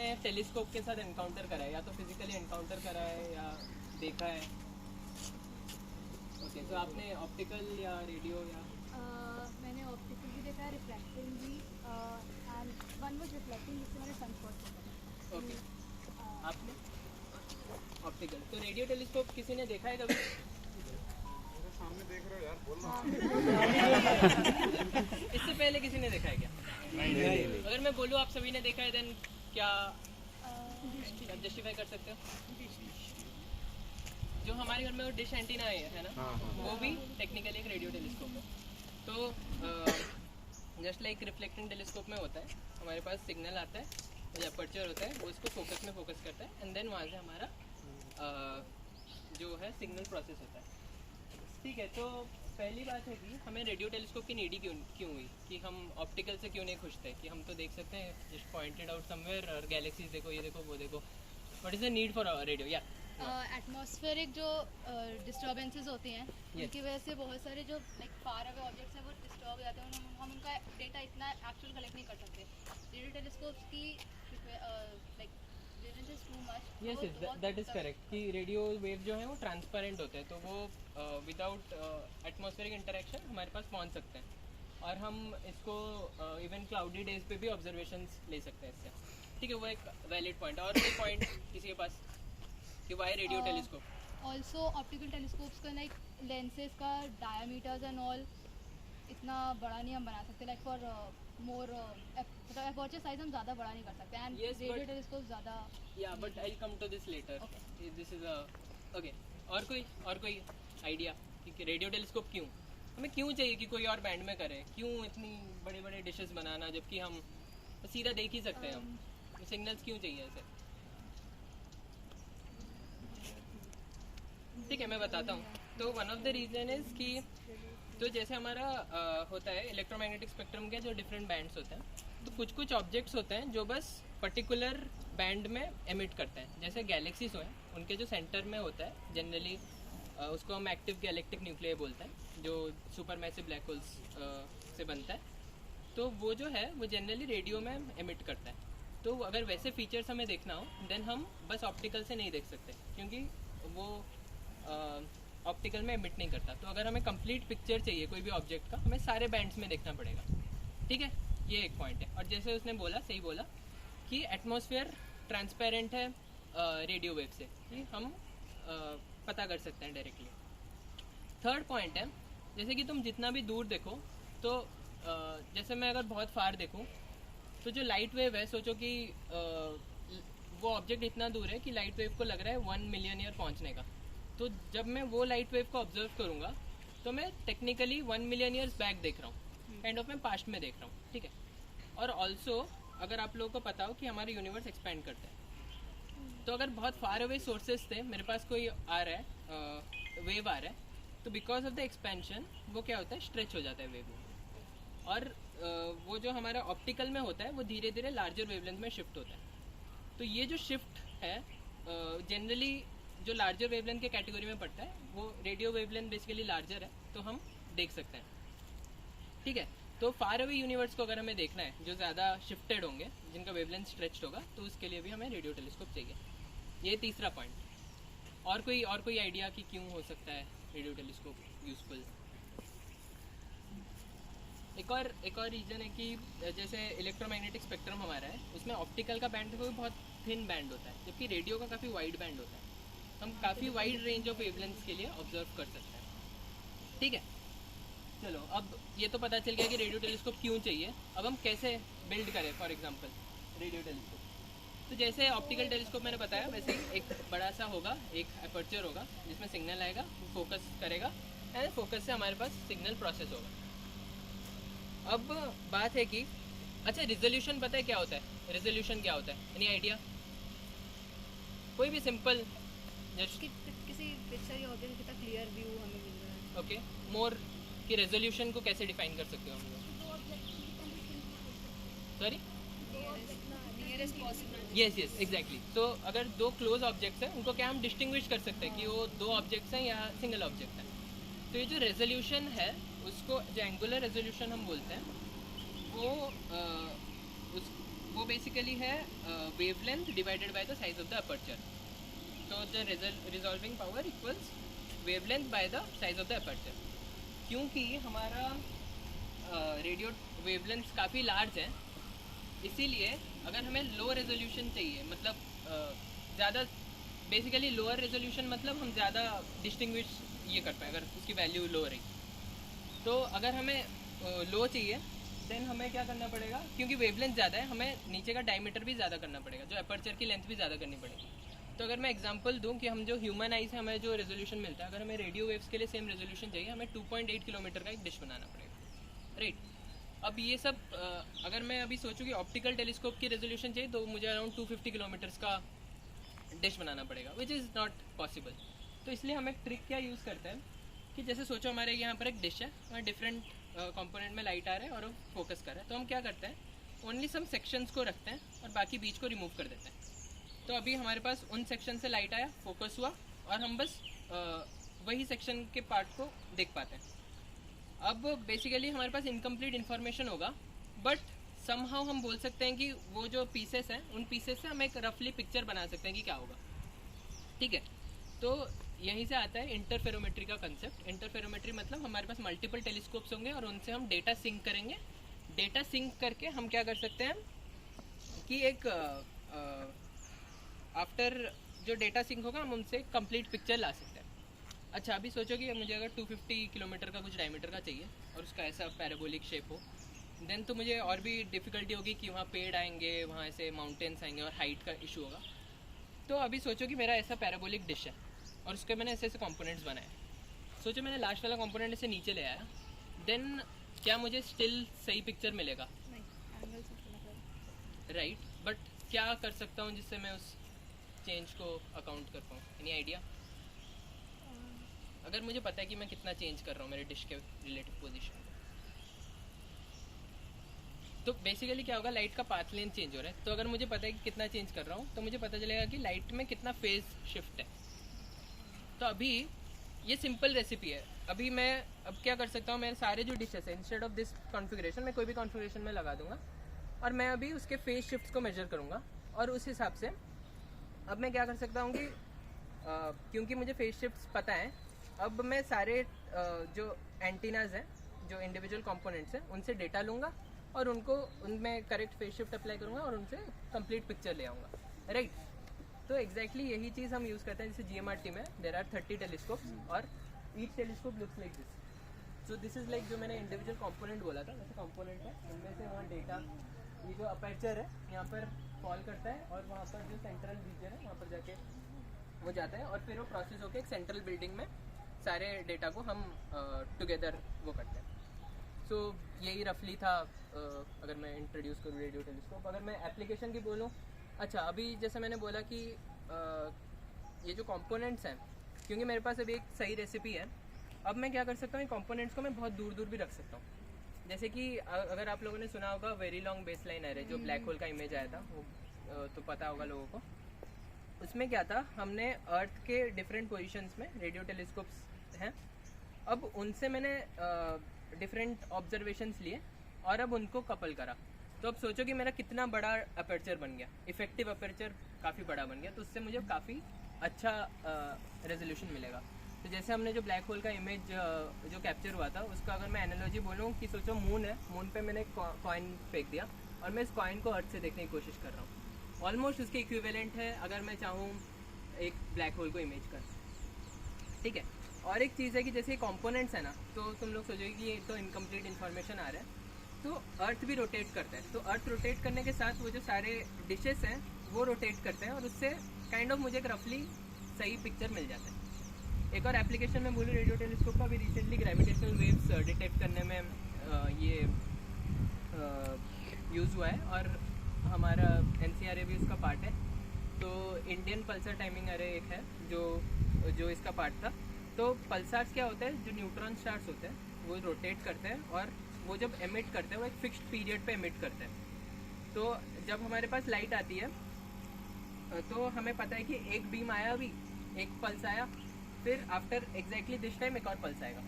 आपने टेलीस्कोप के साथ एनकाउंटर करा है, या तो फिजिकली एनकाउंटर करा है या देखा है? ओके, तो आपने ऑप्टिकल या रेडियो या? मैंने ऑप्टिकल भी देखा है, रिफ्लेक्टिंग भी, एंड वन वाज रिफ्लेक्टिंग जिससे मैंने सनस्पॉट देखा। ओके, आपने ऑप्टिकल। तो रेडियो टेलीस्कोप किसी ने देखा है कभी? सामने देख रहे हो यार, बोल रहा इससे पहले किसी ने देखा है क्या? नहीं। अगर मैं बोलूँ आप सभी ने देखा है, देन क्या जस्टिफाई कर सकते हो? जो हमारे घर में वो डिश एंटीना है ना, वो भी टेक्निकली एक रेडियो टेलीस्कोप है। तो जस्ट लाइक रिफ्लेक्टिंग टेलीस्कोप में होता है, हमारे पास सिग्नल आता है, जो अपर्चर होता है वो इसको फोकस में फोकस करता है, एंड देन वहाँ से हमारा जो है सिग्नल प्रोसेस होता है। ठीक है, तो पहली बात है कि हमें रेडियो टेलीस्कोप की नीड क्यों हुई, कि हम ऑप्टिकल से क्यों नहीं खुश थे, कि हम तो देख सकते हैं जस्ट पॉइंटेड आउट समवेयर और गैलेक्सीज देखो, ये देखो, वो देखो। What is the need for radio? या एटमॉस्फेरिक जो डिस्टर्बेंसेस होती हैं उनकी वजह से बहुत सारे जो लाइक फार अवे ऑब्जेक्ट्स हैं वो डिस्टर्ब हो जाते हैं, हम उनका डेटा इतना एक्चुअल कलेक्ट नहीं कर सकते। रेडियो टेलीस्कोप्स की like distance is too much. Yes, that is correct कि रेडियो वेव जो है वो ट्रांसपेरेंट होते हैं, तो वो विदाउट एटमॉस्फेरिक इंटरेक्शन हमारे पास पहुंच सकते हैं, और हम इसको इवन क्लाउडी डेज पे भी ऑब्जर्वेशंस ले सकते हैं इससे। ठीक है, वो एक वैलिड पॉइंट। और कोई पॉइंट किसी के पास कि why radio telescope? Also optical telescopes का लाइक लेंसेज का डायमीटर्स एंड ऑल इतना बड़ा नहीं हम बना सकते, लाइक फॉर मोर मतलब अपर्चर साइज हम ज़्यादा बड़ा नहीं कर सकते, एंड रेडियो टेलीस्कोप ज़्यादा। या but I come to this letter, this is okay. और कोई आइडिया कि रेडियो टेलीस्कोप क्यों हमें क्यों चाहिए, कि कोई और बैंड में करे? क्यों इतनी बड़े बड़े डिशेस बनाना जबकि हम सीधा देख ही सकते हैं? हम सिग्नल्स क्यों चाहिए ऐसे? ठीक है, मैं बताता हूँ। तो one of the reason is कि तो जैसे हमारा होता है इलेक्ट्रोमैग्नेटिक स्पेक्ट्रम के जो डिफरेंट बैंड्स होते हैं, तो कुछ ऑब्जेक्ट्स होते हैं जो बस पर्टिकुलर बैंड में एमिट करते हैं। जैसे गैलेक्सीज हैं, उनके जो सेंटर में होता है जनरली उसको हम एक्टिव गैलेक्टिक न्यूक्लियर बोलते हैं, जो सुपर मैसिव ब्लैक होल्स से बनता है। तो वो जो है वो जनरली रेडियो में एमिट करता है। तो अगर वैसे फीचर्स हमें देखना हो देन हम बस ऑप्टिकल से नहीं देख सकते, क्योंकि वो ऑप्टिकल में एमिट नहीं करता। तो अगर हमें कंप्लीट पिक्चर चाहिए कोई भी ऑब्जेक्ट का, हमें सारे बैंड्स में देखना पड़ेगा। ठीक है, ये एक पॉइंट है। और जैसे उसने बोला, सही बोला कि एटमॉस्फेयर ट्रांसपेरेंट है रेडियो वेव से, कि हम पता कर सकते हैं डायरेक्टली। थर्ड पॉइंट है, जैसे कि तुम जितना भी दूर देखो, तो जैसे मैं अगर बहुत फार देखूँ तो जो लाइट वेव है, सोचो कि वो ऑब्जेक्ट इतना दूर है कि लाइट वेव को लग रहा है 1 मिलियन ईयर पहुंचने का। तो जब मैं वो लाइट वेव को ऑब्जर्व करूंगा तो मैं टेक्निकली 1 मिलियन ईयर्स बैक देख रहा हूँ, काइंड ऑफ मैं पास्ट में देख रहा हूँ। ठीक है, और ऑल्सो अगर आप लोगों को पता हो कि हमारा यूनिवर्स एक्सपेंड करता है, तो अगर बहुत फार अवे सोर्सेज थे, मेरे पास कोई आ रहा है वेव आ रहा है, तो बिकॉज ऑफ द एक्सपेंशन वो क्या होता है, स्ट्रेच हो जाता है वेव। और वो जो हमारा ऑप्टिकल में होता है वो धीरे धीरे लार्जर वेवलेंथ में शिफ्ट होता है। तो ये जो शिफ्ट है जनरली जो लार्जर वेवलेंथ के कैटेगरी में पड़ता है, वो रेडियो वेवलेंथ बेसिकली लार्जर है, तो हम देख सकते हैं। ठीक है, तो फार अवे यूनिवर्स को अगर हमें देखना है जो ज़्यादा शिफ्टेड होंगे, जिनका वेवलेंथ स्ट्रेच्ड होगा, तो उसके लिए भी हमें रेडियो टेलीस्कोप चाहिए। ये तीसरा पॉइंट। और कोई आइडिया कि क्यों हो सकता है रेडियो टेलीस्कोप यूजफुल? एक और रीज़न है कि जैसे इलेक्ट्रोमैग्नेटिक स्पेक्ट्रम हमारा है, उसमें ऑप्टिकल का बैंड कोई बहुत थिन बैंड होता है, जबकि रेडियो का काफ़ी वाइड बैंड होता है। हम काफ़ी वाइड रेंज ऑफ वेवलेंथ्स के लिए ऑब्जर्व कर सकते हैं। ठीक है, चलो अब ये तो पता चल गया कि रेडियो टेलीस्कोप क्यों चाहिए। अब हम कैसे बिल्ड करें फॉर एग्जांपल रेडियो टेलीस्कोप। तो जैसे ऑप्टिकल टेलीस्कोप मैंने बताया, वैसे ही एक बड़ा सा होगा, एक अपर्चर होगा जिसमें सिग्नल आएगा, फोकस करेगा, एंड फोकस से हमारे पास सिग्नल प्रोसेस होगा। अब बात है कि अच्छा, रिजोल्यूशन पता है क्या होता है? रिजोल्यूशन क्या होता है, एनी आइडिया? कोई भी सिंपल जस्ट किसी पिक्चर या ऑब्जेक्ट कितना क्लियर व्यू हमें मिल रहा है। ओके, मोर कि रेजोल्यूशन को कैसे डिफाइन कर सकते हो हम लोग? Sorry, nearest possible. Yes exactly. तो अगर दो क्लोज ऑब्जेक्ट्स हैं, उनको क्या हम डिस्टिंग्विश कर सकते हैं कि वो दो ऑब्जेक्ट्स हैं या सिंगल ऑब्जेक्ट है? तो ये जो रेजोल्यूशन है, उसको जो एंगुलर रेजोल्यूशन हम बोलते हैं, वो वो बेसिकली है wavelength divided by the size of the aperture. तो the resolving power equals wavelength by the size of the aperture. क्योंकि हमारा रेडियो वेवलेंथ काफ़ी लार्ज है, इसीलिए अगर हमें लो रेजोल्यूशन चाहिए, मतलब ज़्यादा बेसिकली लोअर रेजोल्यूशन मतलब हम ज़्यादा डिस्टिंग्विश ये कर पाए अगर उसकी वैल्यू लो रही. तो अगर हमें लो चाहिए देन हमें क्या करना पड़ेगा, क्योंकि वेवलेंथ ज़्यादा है हमें नीचे का डायमीटर भी ज़्यादा करना पड़ेगा, जो अपर्चर की लेंथ भी ज़्यादा करनी पड़ेगी. तो अगर मैं एग्जांपल दूं कि हम जो ह्यूमन आई से हमें जो रेजोल्यूशन मिलता है, अगर हमें रेडियो वेव्स के लिए सेम रेजोल्यूशन चाहिए, हमें 2.8 किलोमीटर का एक डिश बनाना पड़ेगा, राइट. अब ये सब अगर मैं अभी सोचूं कि ऑप्टिकल टेलीस्कोप की रेजोल्यूशन चाहिए तो मुझे अराउंड 250 किलोमीटर्स का डिश बनाना पड़ेगा, विच इज़ नॉट पॉसिबल. तो इसलिए हम एक ट्रिक क्या यूज़ करते हैं कि जैसे सोचो हमारे यहाँ पर एक डिश है, वहाँ डिफरेंट कंपोनेंट में लाइट आ रहा है और वो फोकस कर रहा है. तो हम क्या करते हैं, ओनली सम सेक्शंस को रखते हैं और बाकी बीच को रिमूव कर देते हैं. तो अभी हमारे पास उन सेक्शन से लाइट आया, फोकस हुआ और हम बस वही सेक्शन के पार्ट को देख पाते हैं. अब बेसिकली हमारे पास इनकम्प्लीट इन्फॉर्मेशन होगा, बट समहाउ हम बोल सकते हैं कि वो जो पीसेस हैं उन पीसेस से हम एक रफली पिक्चर बना सकते हैं कि क्या होगा, ठीक है. तो यहीं से आता है इंटरफेरोमेट्री का कंसेप्ट. इंटरफेरोमेट्री मतलब हमारे पास मल्टीपल टेलीस्कोप्स होंगे और उनसे हम डेटा सिंक करेंगे. डेटा सिंक करके हम क्या कर सकते हैं कि एक आफ्टर जो डेटा सिंक होगा हम उनसे कंप्लीट पिक्चर ला सकते हैं. अच्छा, अभी सोचो कि मुझे अगर 250 किलोमीटर का कुछ डायमीटर का चाहिए और उसका ऐसा पैराबोलिक शेप हो, देन तो मुझे और भी डिफ़िकल्टी होगी कि वहाँ पेड़ आएंगे, वहाँ ऐसे माउंटेन्स आएंगे और हाइट का इशू होगा. तो अभी सोचो कि मेरा ऐसा पैराबोलिक डिश है और उसके मैंने ऐसे ऐसे कंपोनेंट्स बनाए. सोचो मैंने लास्ट वाला कंपोनेंट ऐसे नीचे ले आया, देन क्या मुझे स्टिल सही पिक्चर मिलेगा? राइट. बट क्या कर सकता हूँ जिससे मैं उस चेंज को अकाउंट कर पाऊँ? Any idea? अगर मुझे पता है कि मैं कितना चेंज कर रहा हूँ मेरे डिश के रिलेटिव पोजीशन, तो बेसिकली क्या होगा, लाइट का पाथ लेंथ चेंज हो रहा है. तो अगर मुझे पता है कि कितना चेंज कर रहा हूँ तो मुझे पता चलेगा कि लाइट में कितना फेज शिफ्ट है. तो अभी ये सिंपल रेसिपी है. अभी मैं अब क्या कर सकता हूँ, मेरे सारे जो डिशेस है इंस्टेड ऑफ दिस कॉन्फ़िगरेशन मैं कोई भी कॉन्फ़िगरेशन में लगा दूंगा और मैं अभी उसके फेज शिफ्ट्स को मेजर करूँगा और उस हिसाब से अब मैं क्या कर सकता हूँ कि क्योंकि मुझे फेज शिफ्ट्स पता है, अब मैं सारे जो एंटीनाज हैं, जो इंडिविजुअल कंपोनेंट्स हैं, उनसे डेटा लूँगा और उनको उनमें करेक्ट फेज शिफ्ट अप्लाई करूँगा और उनसे कंप्लीट पिक्चर ले आऊँगा, राइट. तो एग्जैक्टली यही चीज़ हम यूज़ करते हैं. जैसे GMRT में देयर आर 30 टेलीस्कोप्स और each telescope looks like this. So this is like जो मैंने इंडिविजुअल कंपोनेंट बोला था, वैसे कंपोनेंट है. इनमें से वहाँ डेटा, ये जो अपर्चर है यहाँ पर फॉल करता है और वहाँ पर जो सेंट्रल रीजन है वहाँ पर जाके वो जाता है और फिर वो प्रोसेस होकर एक सेंट्रल बिल्डिंग में सारे डेटा को हम टुगेदर वो करते हैं. सो यही रफली था अगर मैं इंट्रोड्यूस करूँ रेडियो टेलीस्कोप. अगर मैं एप्लीकेशन की बोलूँ, अच्छा अभी जैसे मैंने बोला कि ये जो कंपोनेंट्स हैं, क्योंकि मेरे पास अभी एक सही रेसिपी है, अब मैं क्या कर सकता हूँ, कंपोनेंट्स को मैं बहुत दूर दूर भी रख सकता हूँ. जैसे कि अगर आप लोगों ने सुना होगा वेरी लॉन्ग बेसलाइन एरे, जो ब्लैक होल का इमेज आया था, वो तो पता होगा लोगों को. उसमें क्या था, हमने अर्थ के डिफरेंट पोजीशंस में रेडियो टेलीस्कोप्स हैं, अब उनसे मैंने डिफरेंट ऑब्जर्वेशंस लिए और अब उनको कपल करा. तो अब सोचो कि मेरा कितना बड़ा अपर्चर बन गया, इफेक्टिव अपर्चर काफ़ी बड़ा बन गया. तो उससे मुझे काफ़ी अच्छा रेजोल्यूशन मिलेगा. तो जैसे हमने जो ब्लैक होल का इमेज जो कैप्चर हुआ था, उसका अगर मैं एनालॉजी बोलूँ कि सोचो मून है, मून पे मैंने कॉइन फेंक दिया और मैं इस कॉइन को अर्थ से देखने की कोशिश कर रहा हूँ. ऑलमोस्ट उसके इक्विवेलेंट है अगर मैं चाहूँ एक ब्लैक होल को इमेज कर, ठीक है. और एक चीज़ है कि जैसे कंपोनेंट्स है ना, तो तुम लोग सोचोगे कि ये तो इनकम्प्लीट इन्फॉर्मेशन आ रहा है, तो अर्थ भी रोटेट करता है. तो अर्थ रोटेट करने के साथ वो जो सारे डिशेस हैं वो रोटेट करते हैं और उससे काइंड ऑफ मुझे एक रफली सही पिक्चर मिल जाता है. एक और एप्लीकेशन में बोलूँ रेडियो टेलीस्कोप का, भी रिसेंटली ग्रेविटेशनल वेव्स डिटेक्ट करने में ये यूज़ हुआ है और हमारा NCRA भी उसका पार्ट है. तो इंडियन पल्सर टाइमिंग अरे एक है जो इसका पार्ट था. तो पल्सार्स क्या होता है, जो न्यूट्रॉन स्टार्स होते हैं वो रोटेट करते हैं और वो जब एमिट करते हैं वो एक फिक्स्ड पीरियड पे एमिट करते हैं. तो जब हमारे पास लाइट आती है तो हमें पता है कि एक बीम आया, अभी एक पल्स आया, फिर आफ्टर एग्जैक्टली दिस टाइम एक और पल्स आएगा.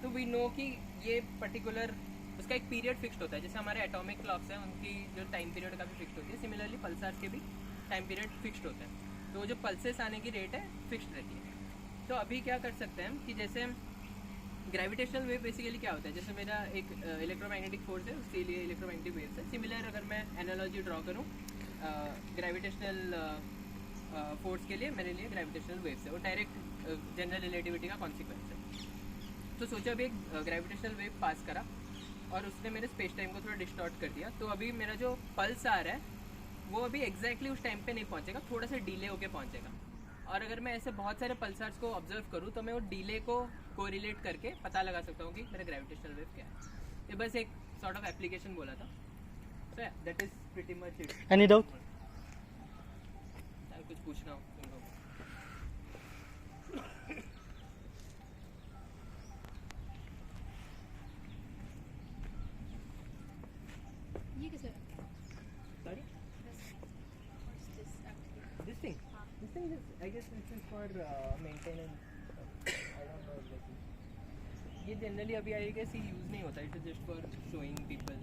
तो वी नो कि ये पर्टिकुलर उसका एक पीरियड फिक्स्ड होता है, जैसे हमारे एटॉमिक क्लॉक्स हैं उनकी जो टाइम पीरियड काफ़ी फिक्स्ड होती है, सिमिलरली पल्सार्स के भी टाइम पीरियड फिक्स्ड होता है। तो जो पल्सेस आने की रेट है फिक्स्ड रहती है। तो अभी क्या कर सकते हैं कि जैसे ग्रेविटेशनल वेव बेसिकली क्या होता है, जैसे मेरा एक इलेक्ट्रोमैग्नेटिक फोर्स है, उसके लिए इलेक्ट्रोमैग्नेटिक वेव्स है। सिमिलर अगर मैं एनालॉजी ड्रॉ करूँ ग्रेविटेशनल फोर्स के लिए, मेरे लिए ग्रेविटेशनल वेव्स है, वो डायरेक्ट जनरल रिलेटिविटी का कॉन्सिक्वेंस है। तो सोचा अभी एक ग्रेविटेशनल वेव पास करा और उसने मेरे स्पेस टाइम को थोड़ा डिस्टॉर्ट कर दिया, तो अभी मेरा जो पल्स आ रहा है वो अभी एग्जैक्टली उस टाइम पे नहीं पहुंचेगा, थोड़ा सा डिले होके पहुंचेगा। और अगर मैं ऐसे बहुत सारे पल्सार्स को ऑब्जर्व करूँ तो मैं वो डिले को कोरिलेट करके पता लगा सकता हूँ कि मेरा ग्रेविटेशनल वेव क्या है। ये बस एक सॉर्ट ऑफ एप्लीकेशन बोला था। So that is pretty much it. Any doubt? कुछ पूछना हो तुम लोग? ये किसे रखा है? Sorry? What's this actually? This thing? This thing is, I guess this is for maintenance. I don't know exactly. ये जनरली अभी आई गेस यूज़ नहीं होता, it is just for showing people